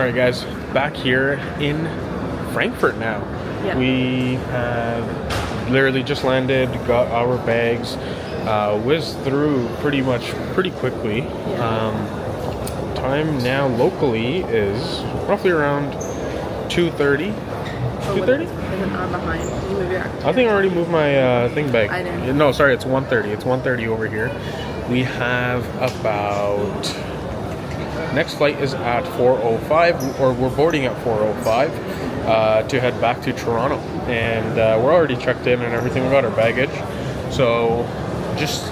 Alright guys, back here in Frankfurt now. Yeah. We have literally just landed, got our bags, whizzed through pretty quickly. Time now locally is roughly around 2:30. 2:30? I'm behind. Can you move your I think I already moved my thing back. I didn't. No, sorry, it's 1:30. It's 1:30 over here. We have about... Next flight is at 4:05, or we're boarding at 4:05 to head back to Toronto. And we're already checked in and everything. We got our baggage. So just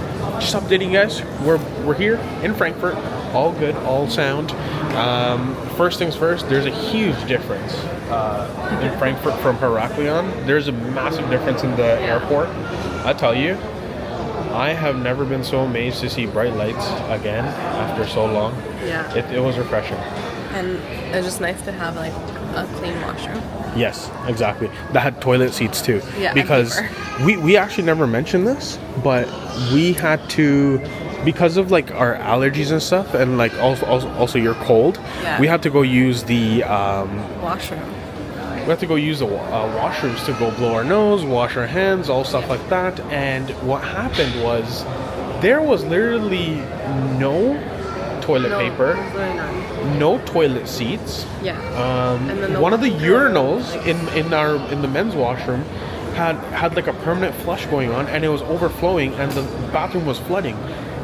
updating you guys. We're here in Frankfurt. All good, all sound. First things first, there's a huge difference in Frankfurt from Heraklion. There's a massive difference in the airport. I tell you, I have never been so amazed to see bright lights again after so long. Yeah. It was refreshing. And it's just nice to have like a clean washroom. Yes, exactly. That had toilet seats too. Yeah, because we actually never mentioned this, but we had to, because of like our allergies and stuff, and like also you're cold. Yeah. We had to go use the Washroom. we have to go use the washrooms to go blow our nose, wash our hands, all stuff like that. And what happened was there was literally no toilet paper, no toilet seats. Yeah. And then one of the urinals in the men's washroom had like a permanent flush going on, and it was overflowing, and the bathroom was flooding.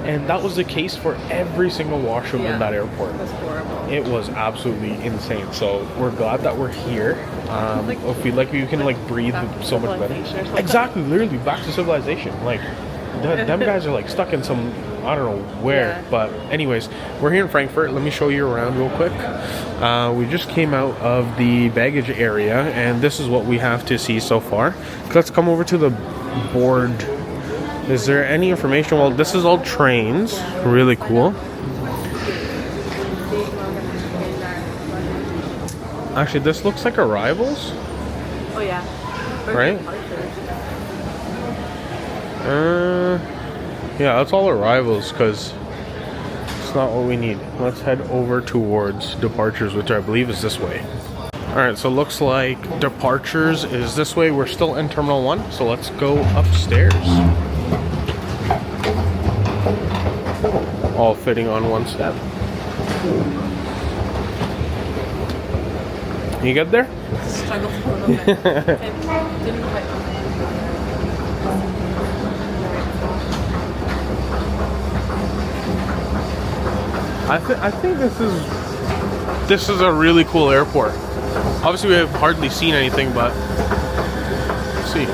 And that was the case for every single washroom in that airport. It was horrible. It was absolutely insane. So we're glad that we're here. I feel like you can like breathe so much better. Exactly, literally back to civilization. Like them guys are like stuck in some, I don't know where. Yeah. But anyways, we're here in Frankfurt. Let me show you around real quick. We just came out of the baggage area, and this is what we have to see so far. Let's come over to the board. Is there any information? Well, this is all trains. Really cool. Actually, this looks like arrivals. Oh yeah. Right? Yeah, that's all arrivals, because it's not what we need. Let's head over towards departures, which I believe is this way. Alright, so looks like departures is this way. We're still in Terminal 1, so let's go upstairs. All fitting on one step. You good there? Struggled a little bit. Didn't quite. I think this is a really cool airport. Obviously, we have hardly seen anything, but let's see.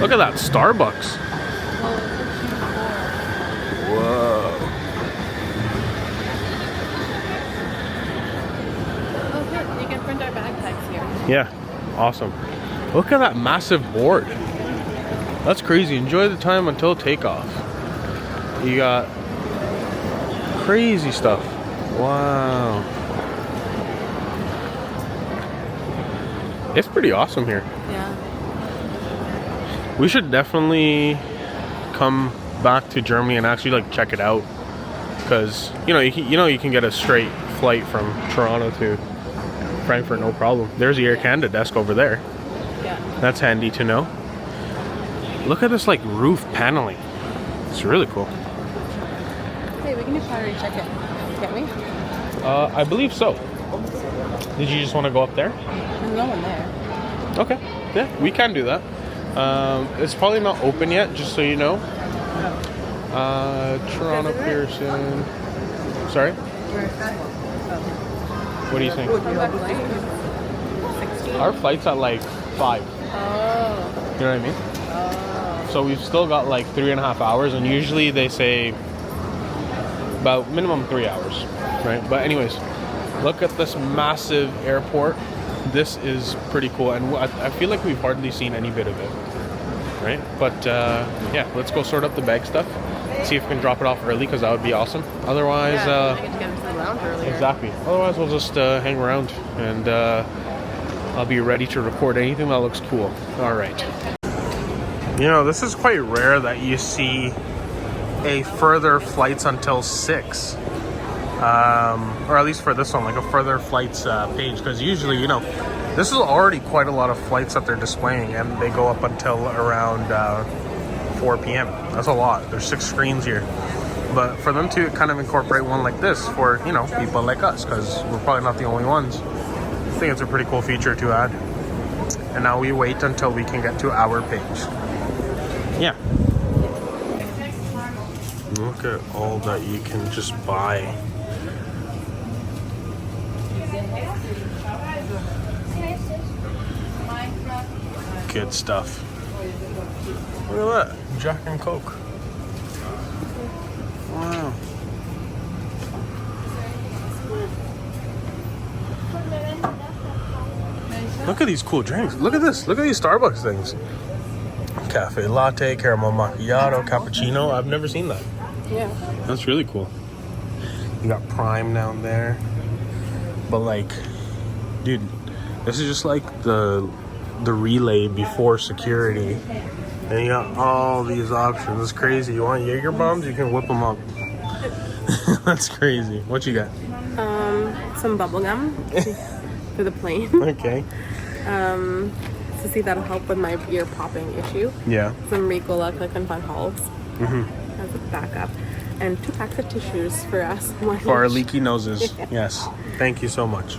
Look at that Starbucks. Whoa. Oh good, you can print our backpacks here. Yeah, awesome. Look at that massive board. That's crazy. Enjoy the time until takeoff. You got crazy stuff. Wow. It's pretty awesome here. Yeah. We should definitely come back to Germany and actually like check it out, because you can get a straight flight from Toronto to Frankfurt, no problem. There's the Air Canada desk over there. Yeah. That's handy to know. Look at this like roof paneling. It's really cool. Hey, we can just already check it, can't we? I believe so. Did you just want to go up there? There's no one there. Okay. Yeah, we can do that. It's probably not open yet, just so you know. Toronto Pearson. Sorry? What do you think? Our flight's at like 5. Oh. You know what I mean? Oh. So we've still got like 3.5 hours, and usually they say about minimum 3 hours, right? But anyways, look at this massive airport. This is pretty cool, and I feel like we've hardly seen any bit of it, right? But yeah, let's go sort up the bag stuff, see if we can drop it off early, because that would be awesome. Otherwise, I get to get into the lounge earlier. exactly. Otherwise, we'll just hang around, and I'll be ready to record anything that looks cool. All right. You know, this is quite rare that you see a further flights until 6. Or at least for this one, like a further flights page, because usually, you know, this is already quite a lot of flights that they're displaying, and they go up until around 4 p.m. That's a lot. There's 6 screens here. But for them to kind of incorporate one like this for, you know, people like us, because we're probably not the only ones, I think it's a pretty cool feature to add. And now we wait until we can get to our page. Yeah. Look at all that you can just buy. Good stuff. Look at that. Jack and Coke. Wow. Look at these cool drinks. Look at this. Look at these Starbucks things. Cafe latte, caramel macchiato, cappuccino. I've never seen that. Yeah. That's really cool. You got Prime down there. But like, dude, this is just like the relay before security. And you got all these options. It's crazy. You want Jaeger bombs? You can whip them up. That's crazy. What you got? Some bubble gum for the plane. Okay. To see that'll help with my ear popping issue. Yeah. Some Ricola Click and Fun Halls Mm-hmm. as a backup. And 2 packs of tissues for us. For our leaky noses. Yes. Thank you so much.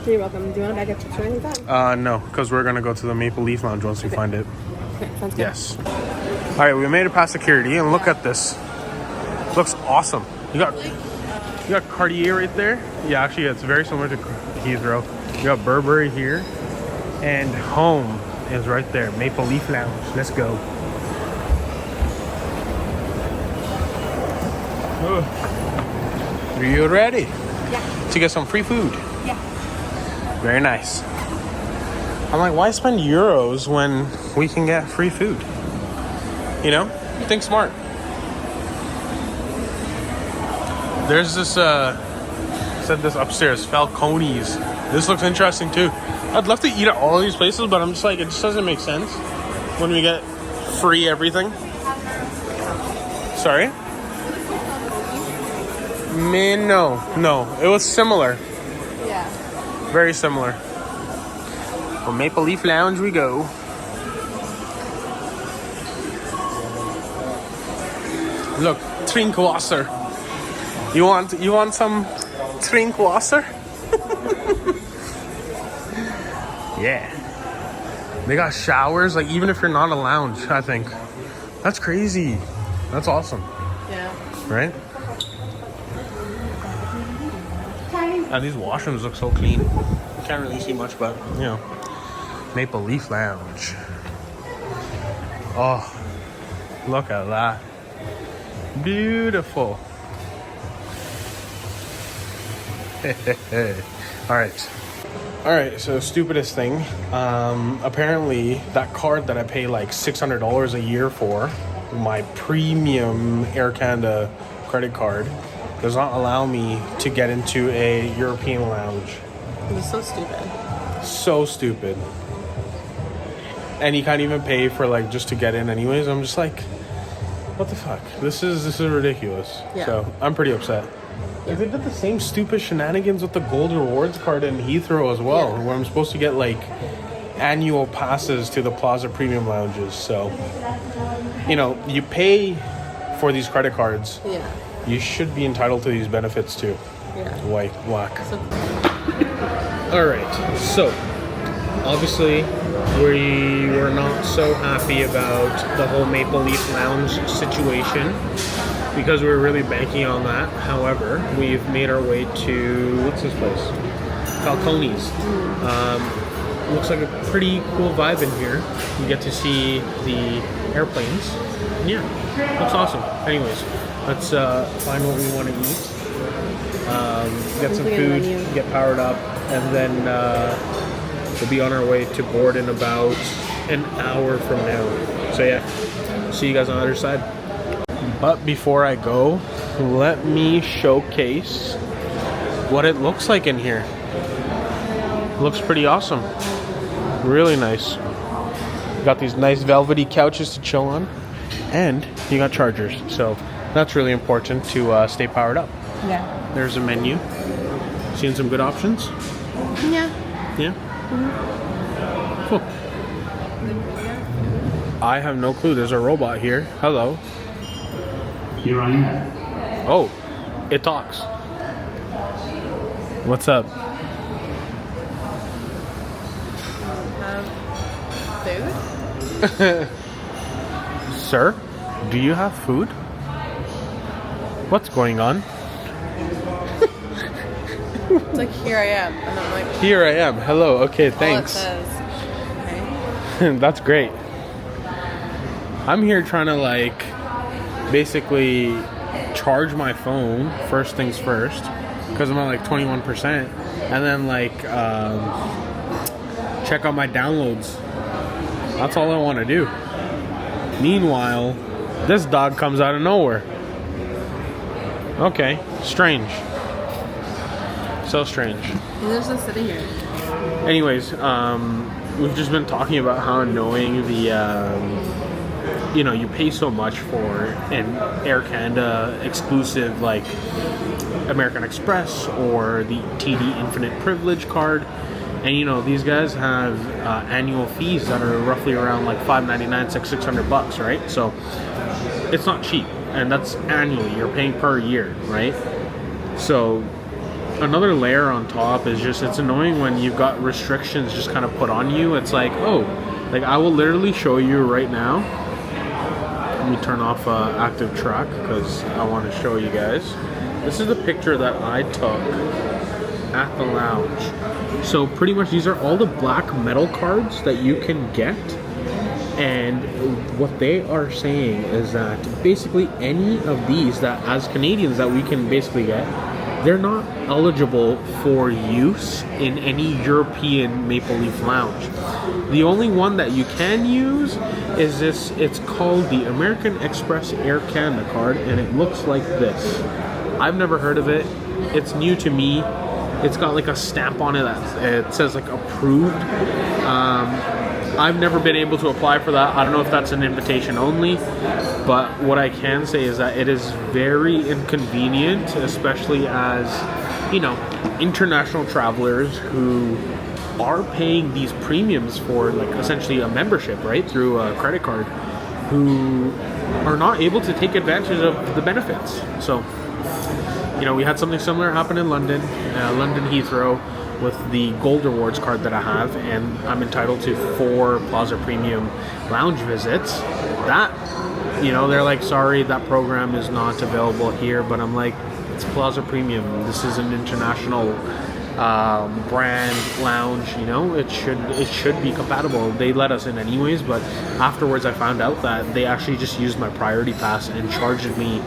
You're welcome. Do you want a bag of chips or anything like that? No, because we're going to go to the Maple Leaf Lounge once we find it. Okay, sounds good. Yes. All right, we made it past security, and look at this. Looks awesome. You got Cartier right there. Yeah, actually, it's very similar to Heathrow. You got Burberry here, and home is right there. Maple Leaf Lounge. Let's go. Are you ready? Yeah. To get some free food? Yeah. Very nice. I'm like, why spend euros when we can get free food? You know? Think smart. There's this, said this upstairs, Falcone's. This looks interesting too. I'd love to eat at all of these places, but I'm just like, it just doesn't make sense when we get free everything. Sorry? Man, no. It was similar. Yeah. Very similar. Well, Maple Leaf Lounge we go. Look, Trinkwasser. You want some Trinkwasser? Yeah. They got showers, like even if you're not a lounge, I think. That's crazy. That's awesome. Yeah. Right? And these washrooms look so clean. You can't really see much, but you know. Maple Leaf Lounge. Oh, look at that. Beautiful. All right, so stupidest thing. Apparently, that card that I pay like $600 a year for, my premium Air Canada credit card, does not allow me to get into a European lounge. It's so stupid. So stupid. And you can't even pay for like just to get in anyways. I'm just like, what the fuck? This is ridiculous. Yeah. So I'm pretty upset. Yeah. They did the same stupid shenanigans with the gold rewards card in Heathrow as well, where I'm supposed to get like annual passes to the Plaza Premium lounges. So, you know, you pay for these credit cards. Yeah. You should be entitled to these benefits too. Yeah. Whack. So, all right. So, obviously, we were not so happy about the whole Maple Leaf Lounge situation because we were really banking on that. However, we've made our way to, what's this place? Falcone's. Looks like a pretty cool vibe in here. You get to see the airplanes. Yeah, looks awesome. Anyways, let's find what we want to eat. Get some food, get powered up, and then we'll be on our way to board in about an hour from now. So yeah, see you guys on the other side. But before I go, let me showcase what it looks like in here. It looks pretty awesome. Really nice. Got these nice velvety couches to chill on, and you got chargers. So That's really important to stay powered up. Yeah. There's a menu. Seeing some good options? Yeah. Yeah? Cool. I have no clue. There's a robot here. Hello. Here I am. Oh, it talks. What's up? Food? Sir, do you have food? What's going on? It's like, here I am. And I'm like, Here I am. Hello. Okay, thanks. all it says. Okay. That's great. I'm here trying to like basically charge my phone first things first because I'm at like 21%, and then like check out my downloads. That's all I want to do. Meanwhile, this dog comes out of nowhere. Okay, strange. So strange. He's just sitting here. Anyways, we've just been talking about how annoying the you pay so much for an Air Canada exclusive like American Express or the TD Infinite Privilege card, and these guys have annual fees that are roughly around like $599, $600, right? So it's not cheap, and that's annually. You're paying per year, right? So another layer on top is just, it's annoying when you've got restrictions just kind of put on you. It's like, oh, like I will literally show you right now. Let me turn off active track because I want to show you guys. This is the picture that I took at the lounge. So pretty much these are all the black metal cards that you can get. And what they are saying is that basically any of these that as Canadians that we can basically get, they're not eligible for use in any European Maple Leaf Lounge. The only one that you can use is this. It's called the American Express Air Canada card, and it looks like this. I've never heard of it. It's new to me. It's got like a stamp on it that it says like approved. I've never been able to apply for that. I don't know if that's an invitation only, but what I can say is that it is very inconvenient, especially as, international travelers who are paying these premiums for like essentially a membership, right, through a credit card, who are not able to take advantage of the benefits. So, we had something similar happen in London Heathrow, with the Gold Rewards card that I have, and I'm entitled to 4 Plaza Premium lounge visits. That, they're like, sorry, that program is not available here, but I'm like, it's Plaza Premium. This is an international brand lounge, it should be compatible. They let us in anyways, but afterwards I found out that they actually just used my priority pass and charged me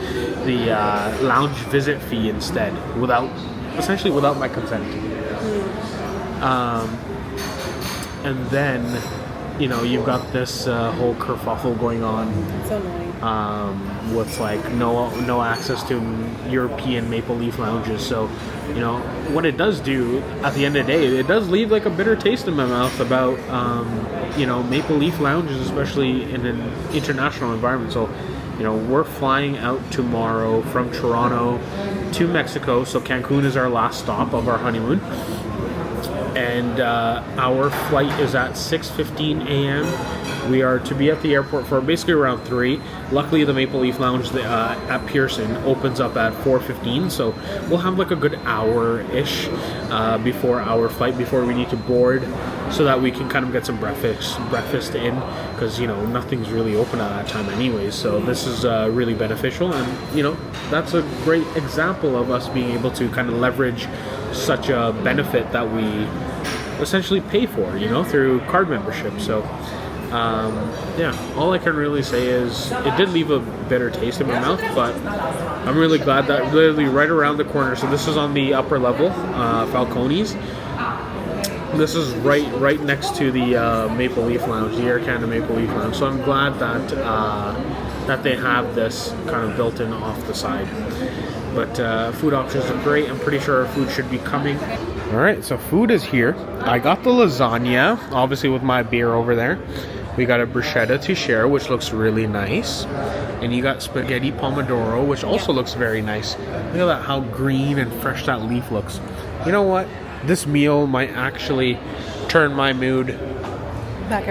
the lounge visit fee instead, essentially without my consent. And then, you've got this whole kerfuffle going on. So annoying. With like no access to European Maple Leaf lounges. So, what it does do at the end of the day, it does leave like a bitter taste in my mouth about Maple Leaf lounges, especially in an international environment. So, we're flying out tomorrow from Toronto to Mexico. So Cancun is our last stop of our honeymoon. And our flight is at 6:15 a.m. We are to be at the airport for basically around 3. Luckily, the Maple Leaf Lounge at Pearson opens up at 4:15, so we'll have like a good hour-ish before our flight, before we need to board, so that we can kind of get some breakfast in, because nothing's really open at that time anyways. So this is really beneficial, and that's a great example of us being able to kind of leverage such a benefit that we essentially pay for, through card membership. So all I can really say is it did leave a bitter taste in my mouth, but I'm really glad that literally right around the corner, so this is on the upper level, Falcone's. This is right next to the Maple Leaf Lounge, the Air Canada Maple Leaf Lounge. So I'm glad that they have this kind of built in off the side. But food options are great. I'm pretty sure our food should be coming. All right, so food is here. I got the lasagna, obviously with my beer over there. We got a bruschetta to share, which looks really nice. And you got spaghetti pomodoro, which also looks very nice. Look at that, how green and fresh that leaf looks. You know what? This meal might actually turn my mood back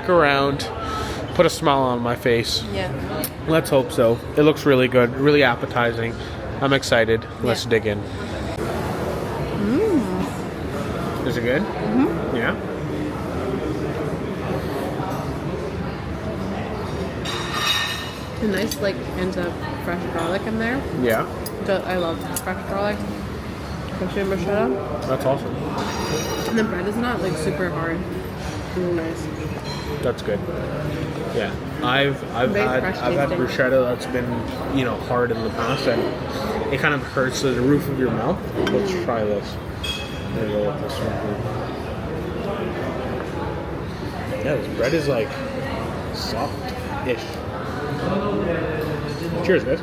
around, put a smile on my face. Yeah. Let's hope so. It looks really good, really appetizing. I'm excited. Let's dig in. Is it good? Mm-hmm. Yeah. A nice like hint of fresh garlic in there. Yeah. I love fresh garlic. Especially in bruschetta. That's awesome. And the bread is not like super hard. Really nice. That's good. Yeah. I've had bruschetta that's been, you know, hard in the past, and it kind of hurts the roof of your mouth. Let's try this. There you go with this one. Yeah, this bread is like soft-ish. Cheers, guys.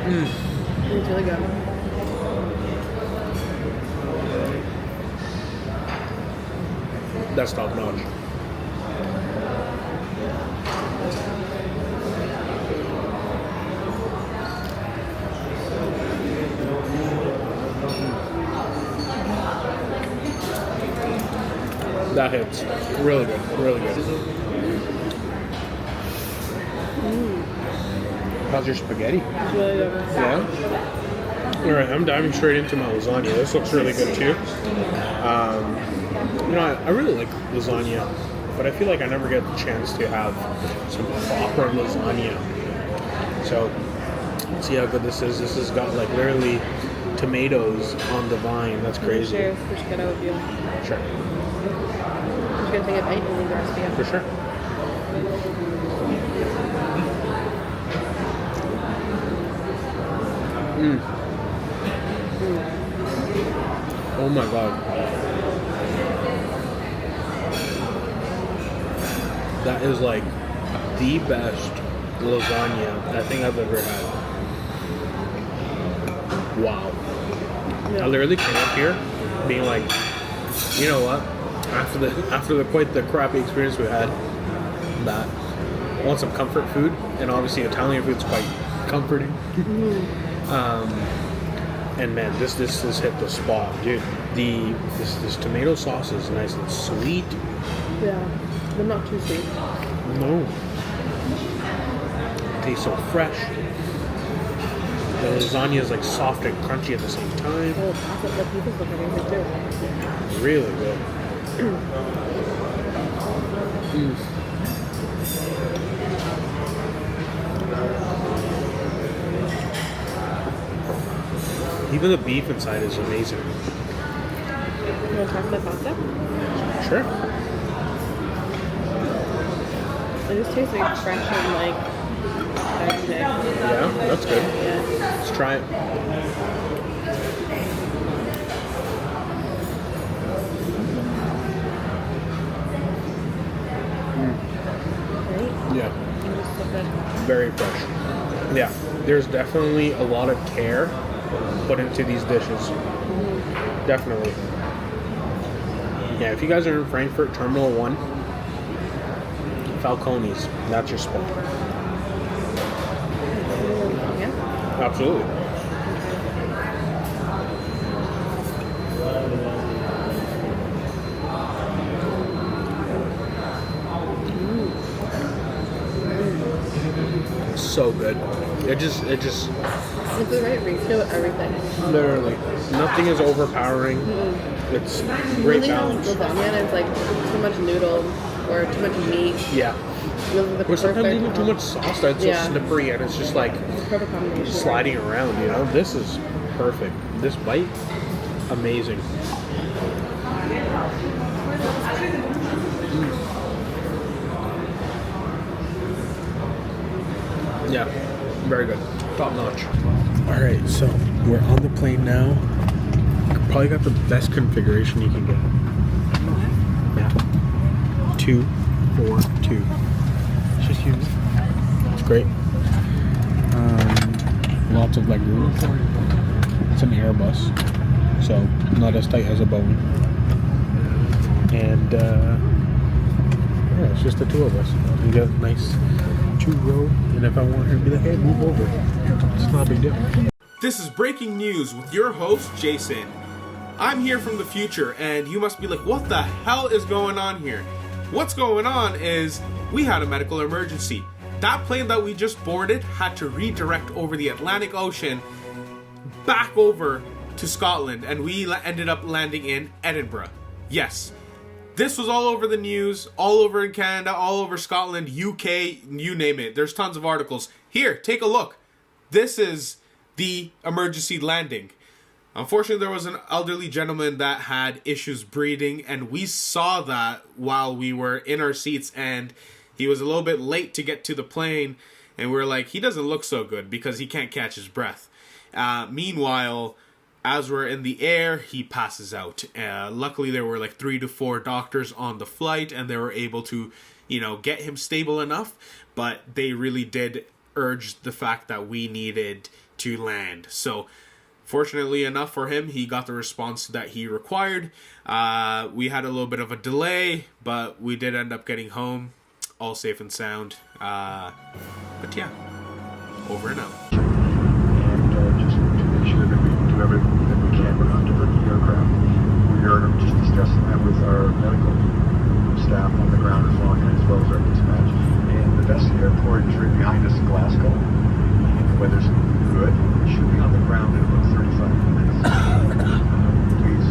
It's really good. That's top notch. That hits. Really good. Really good. How's your spaghetti? It's really good. Yeah? Alright, I'm diving straight into my lasagna. This looks really good too. You know, I really like lasagna, but I feel like I never get the chance to have some proper lasagna. So, let's see how good this is. This has got like literally tomatoes on the vine. That's crazy. Share bruschetta with you. Sure. I'm just gonna take a bite and leave the recipe up. For sure. Oh my god. That is like the best lasagna I think I've ever had. Wow. Yeah. I literally came up here being like, you know what? After the quite the crappy experience we had, that I want some comfort food, and obviously Italian food's quite comforting. And man, this hit the spot, dude. This tomato sauce is nice and sweet. Yeah, but not too sweet. No. It tastes so fresh. The lasagna is like soft and crunchy at the same time. Oh, the pizzas look amazing too. Really good. Even the beef inside is amazing. You want to try the pasta? Sure. It just tastes like fresh and like veggie. Yeah, that's good. Yeah. Let's try it. Right? Yeah, It's so good. very fresh. Yeah, there's definitely a lot of care put into these dishes. Definitely. Yeah, if you guys are in Frankfurt, Terminal 1, Falcone's, that's your spot. Yeah. Absolutely. So good. It just It's the right ratio of everything. literally nothing is overpowering. It's great Really balance. lasagna and it's like too much noodle or too much meat. Yeah. Those are the Or sometimes perfect, even too much sauce that's so Yeah. slippery and it's just like perfect combination. sliding around, you know? This is perfect. This bite, amazing. Yeah, very good. Top notch. All right, so we're on the plane now. Probably got the best configuration you can get. Yeah. 2, 4, 2. It's just huge. It's great. Lots of leg room. It's an Airbus. so not as tight as a bone. And yeah, it's just the two of us. We got a nice 2-row, and if I want her to be like, hey, move over, it's not a big deal. This is breaking news with your host, Jason. I'm here from the future, and you must be like, what the hell is going on here? What's going on is we had a medical emergency. That plane that we just boarded had to redirect over the Atlantic Ocean back over to Scotland, and we ended up landing in Edinburgh. Yes, this was all over the news, all over in Canada, all over Scotland, UK, you name it. There's tons of articles. Here, take a look. This is the emergency landing. Unfortunately, there was an elderly gentleman that had issues breathing, and we saw that while we were in our seats, and he was a little bit late to get to the plane, and we were like, he doesn't look so good because he can't catch his breath. Meanwhile, as we're in the air, he passes out. Luckily, there were like 3 to 4 doctors on the flight, and they were able to, get him stable enough, but they really did urge the fact that we needed to land. So fortunately enough for him, he got the response that he required. We had a little bit of a delay, but we did end up getting home all safe and sound. But yeah, over and out. And just to make sure that we do everything that we can, we're not diverting the aircraft. We are just discussing that with our medical staff on the ground as well as our dispatch. And the best airport is right behind us in Glasgow. The weather's good. We should be on the ground in about 35 minutes. Please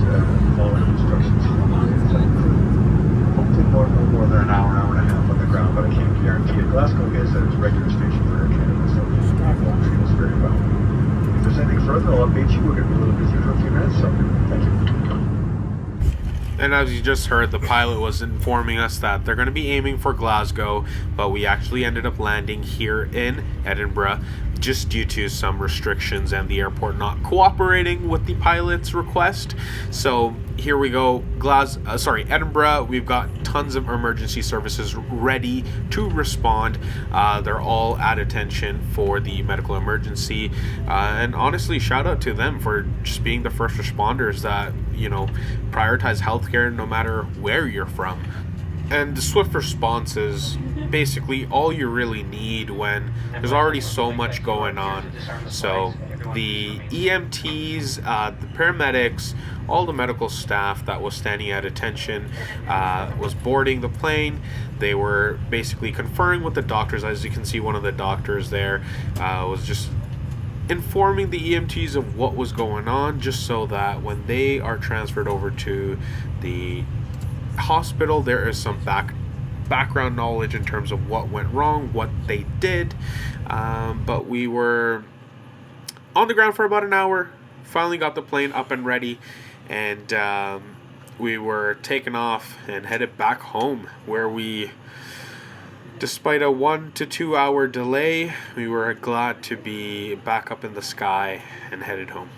follow the instructions from my flight crew. Hopefully no more than an hour and a half on the ground, but I can't guarantee it. Glasgow is a regular station for Air Canada, so we'll treat us very well. If there's anything further, I'll update you. We're going to be a little busy for a few minutes, so thank you. And as you just heard, the pilot was informing us that they're going to be aiming for Glasgow, but we actually ended up landing here in Edinburgh just due to some restrictions and the airport not cooperating with the pilot's request. So here we go, Edinburgh. We've got tons of emergency services ready to respond. They're all at attention for the medical emergency, and honestly, shout out to them for just being the first responders that prioritize healthcare no matter where you're from. And the swift response is basically all you really need when there's already so much going on. So the EMTs, the paramedics, all the medical staff that was standing at attention was boarding the plane. They were basically conferring with the doctors. As you can see, one of the doctors there was just informing the EMTs of what was going on, just so that when they are transferred over to the hospital, there is some background knowledge in terms of what went wrong, what they did. But we were on the ground for about an hour, finally got the plane up and ready, and we were taken off and headed back home, where we, despite a 1 to 2 hour delay, we were glad to be back up in the sky and headed home.